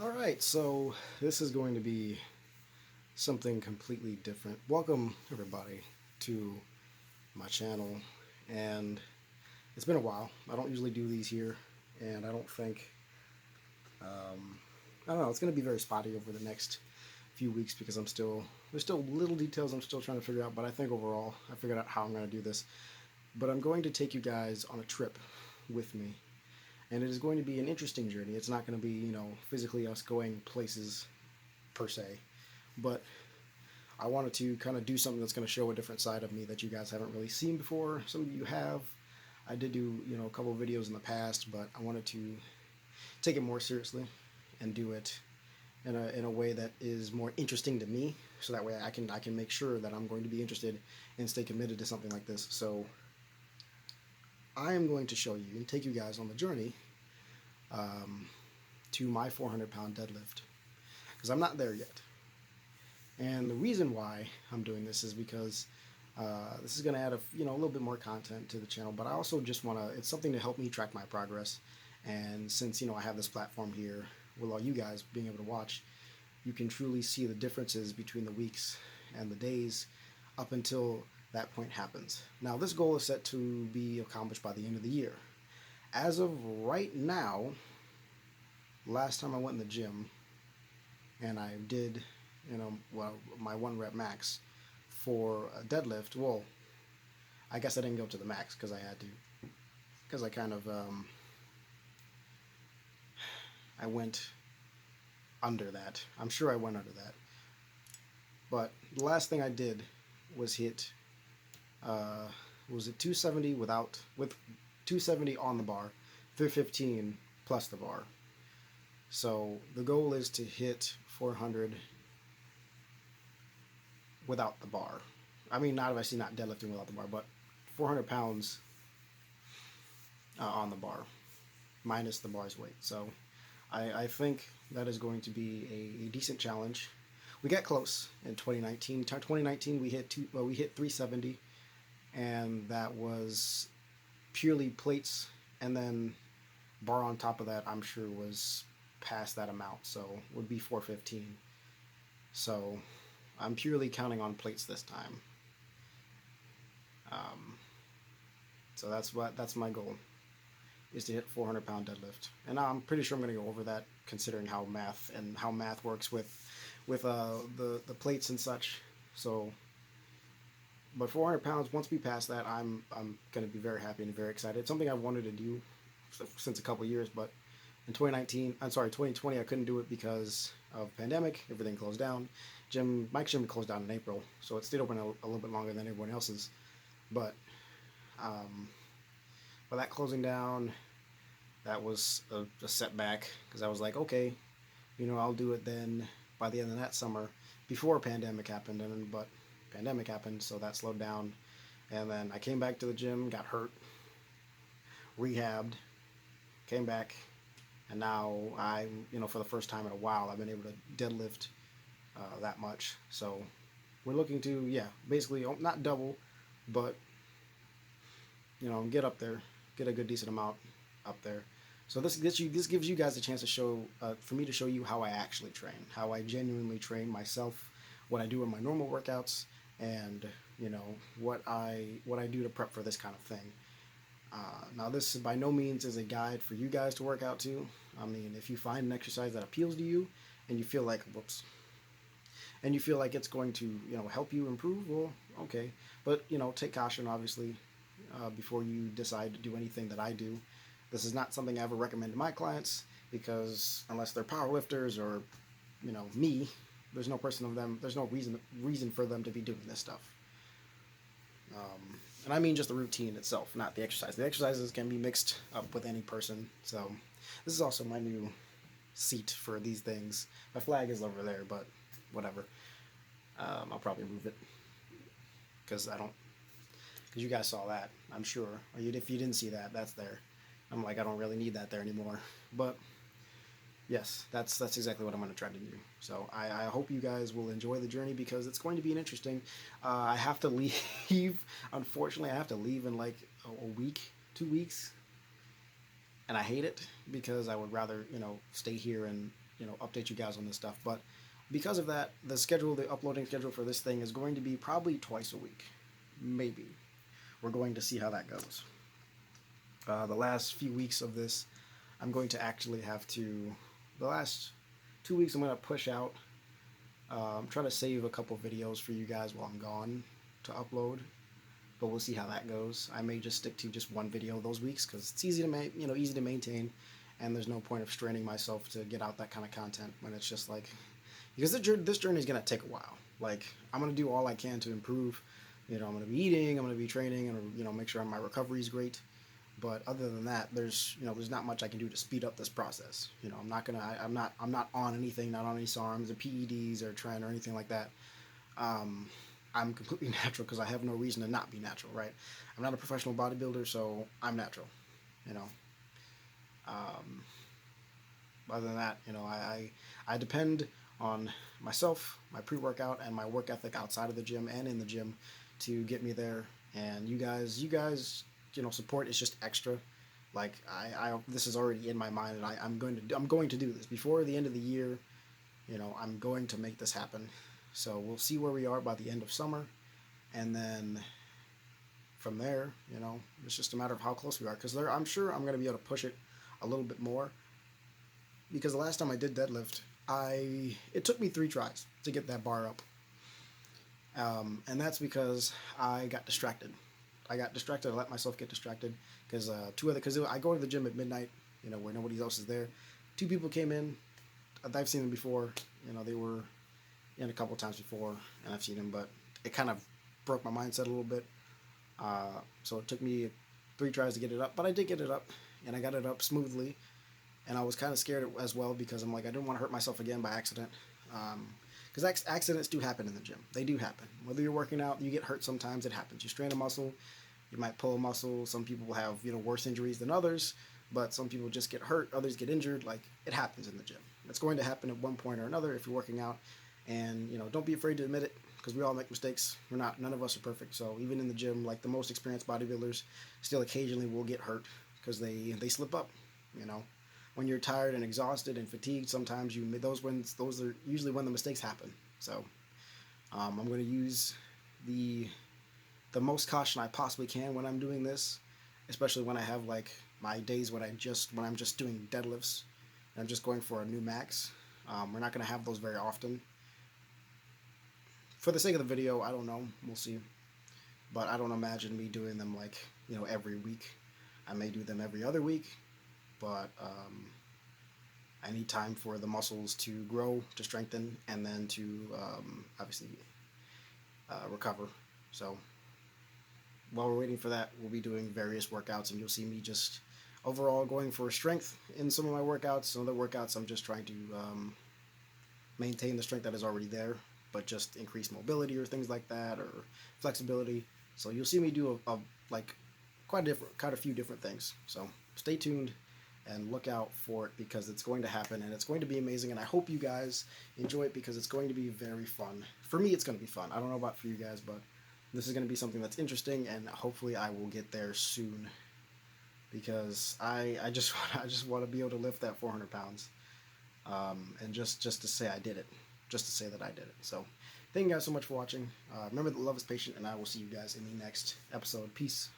All right, so this is going to be something completely different. Welcome, everybody, to my channel. And it's been a while. I don't usually do these here, and I don't think, I don't know, it's going to be very spotty over the next few weeks because there's still little details I'm still trying to figure out, but I think overall I figured out how I'm going to do this. But I'm going to take you guys on a trip with me, and it is going to be an interesting journey. It's not going to be, physically us going places per se, but I wanted to kind of do something that's going to show a different side of me that you guys haven't really seen before. Some of you have. I did do, a couple of videos in the past, but I wanted to take it more seriously and do it in a way that is more interesting to me, so that way I can make sure that I'm going to be interested and stay committed to something like this. So I am going to show you and take you guys on the journey um, to my 400-pound deadlift, because I'm not there yet. And the reason why I'm doing this is because this is going to add a little bit more content to the channel, but I also just want to, it's something to help me track my progress. And since I have this platform here with all you guys being able to watch, you can truly see the differences between the weeks and the days up until that point happens. Now, this goal is set to be accomplished by the end of the year. As of right now, last time I went in the gym and I did, my 1 rep max for a deadlift. Well, I guess I didn't go to the max because I had to, because I kind of, I went under that. I'm sure I went under that. But the last thing I did was hit, was it 270 with 270 on the bar, 315 plus the bar. So the goal is to hit 400 without the bar. I mean, not obviously not deadlifting without the bar, but 400 pounds on the bar, minus the bar's weight. So I think that is going to be a decent challenge. We got close in 2019. 2019 we hit 370, and that was purely plates, and then bar on top of that I'm sure was past that amount, so would be 415. So I'm purely counting on plates this time. Um, so that's my goal, is to hit 400-pound deadlift, and I'm pretty sure I'm going to go over that, considering how math works with the plates and such. So, but 400 pounds, once we pass that, I'm going to be very happy and very excited. It's something I've wanted to do since a couple of years, but in 2020, I couldn't do it because of pandemic. Everything closed down. Mike's gym closed down in April, so it stayed open a little bit longer than everyone else's. But by that closing down, that was a setback, because I was like, okay, I'll do it then by the end of that summer, before pandemic happened, but pandemic happened, so that slowed down. And then I came back to the gym, got hurt, rehabbed, came back, and now for the first time in a while, I've been able to deadlift that much. So we're looking to, basically not double, but get up there, get a good decent amount up there. So this gives you guys a chance to show, for me to show you how I actually train, how I genuinely train myself, what I do in my normal workouts, and what I do to prep for this kind of thing. Now, this by no means is a guide for you guys to work out to. I mean, if you find an exercise that appeals to you and you feel like, and you feel like it's going to, help you improve, well, okay. But, take caution, obviously, before you decide to do anything that I do. This is not something I ever recommend to my clients, because unless they're powerlifters or, me, there's no reason for them to be doing this stuff. And I mean just the routine itself, not the exercise. The exercises can be mixed up with any person. So this is also my new seat for these things. My flag is over there, but whatever. I'll probably move it, because you guys saw that, I'm sure. Or if you didn't see that, that's there. I'm like, I don't really need that there anymore. But yes, that's exactly what I'm going to try to do. So I hope you guys will enjoy the journey, because it's going to be an interesting. I have to leave. Unfortunately, I have to leave in like a week, 2 weeks, and I hate it, because I would rather stay here and update you guys on this stuff. But because of that, the uploading schedule for this thing is going to be probably twice a week, maybe. We're going to see how that goes. The last few weeks of this, I'm going to actually have to. The last 2 weeks, I'm going to push out. Try to save a couple videos for you guys while I'm gone to upload, but we'll see how that goes. I may just stick to just one video those weeks because it's easy to easy to maintain, and there's no point of straining myself to get out that kind of content when it's just like, because this journey is gonna take a while. Like, I'm gonna do all I can to improve. I'm gonna be eating, I'm gonna be training, and make sure my recovery is great. But other than that, there's not much I can do to speed up this process. I'm not on anything, not on any SARMs or PEDs or trying or anything like that. I'm completely natural because I have no reason to not be natural, right? I'm not a professional bodybuilder, so I'm natural. Other than that, I depend on myself, my pre-workout, and my work ethic outside of the gym and in the gym to get me there. And you guys, support is just extra. Like this is already in my mind, and I'm going to do this before the end of the year. I'm going to make this happen. So we'll see where we are by the end of summer, and then from there, it's just a matter of how close we are. Because I'm sure I'm going to be able to push it a little bit more. Because the last time I did deadlift, it took me 3 tries to get that bar up, and that's because I got distracted. I let myself get distracted because I go to the gym at midnight, where nobody else is there. 2 people came in. I've seen them before. They were in a couple times before, and I've seen them, but it kind of broke my mindset a little bit. So it took me 3 tries to get it up, but I did get it up, and I got it up smoothly. And I was kind of scared as well because I'm like, I didn't want to hurt myself again by accident. Because accidents do happen in the gym. They do happen. Whether you're working out, you get hurt sometimes. It happens. You strain a muscle, you might pull a muscle. Some people will have worse injuries than others, but some people just get hurt. Others get injured. Like, it happens in the gym. It's going to happen at one point or another if you're working out. And don't be afraid to admit it because we all make mistakes. None of us are perfect. So even in the gym, like the most experienced bodybuilders, still occasionally will get hurt because they slip up. When you're tired and exhausted and fatigued, sometimes those are usually when the mistakes happen. So I'm going to use the most caution I possibly can when I'm doing this, especially when I have like my days when I'm just doing deadlifts and I'm just going for a new max. We're not going to have those very often. For the sake of the video, I don't know. We'll see. But I don't imagine me doing them like every week. I may do them every other week. But I need time for the muscles to grow, to strengthen, and then to obviously recover. So while we're waiting for that, we'll be doing various workouts, and you'll see me just overall going for strength in some of my workouts. Some other workouts, I'm just trying to maintain the strength that is already there, but just increase mobility or things like that, or flexibility. So you'll see me do quite a few different things. So stay tuned and look out for it because it's going to happen and it's going to be amazing, and I hope you guys enjoy it because it's going to be very fun. For me, it's going to be fun. I don't know about for you guys, but this is going to be something that's interesting, and hopefully I will get there soon because I just want to be able to lift that 400 pounds and just to say I did it, just to say that I did it. So thank you guys so much for watching. Remember that love is patient, and I will see you guys in the next episode. Peace.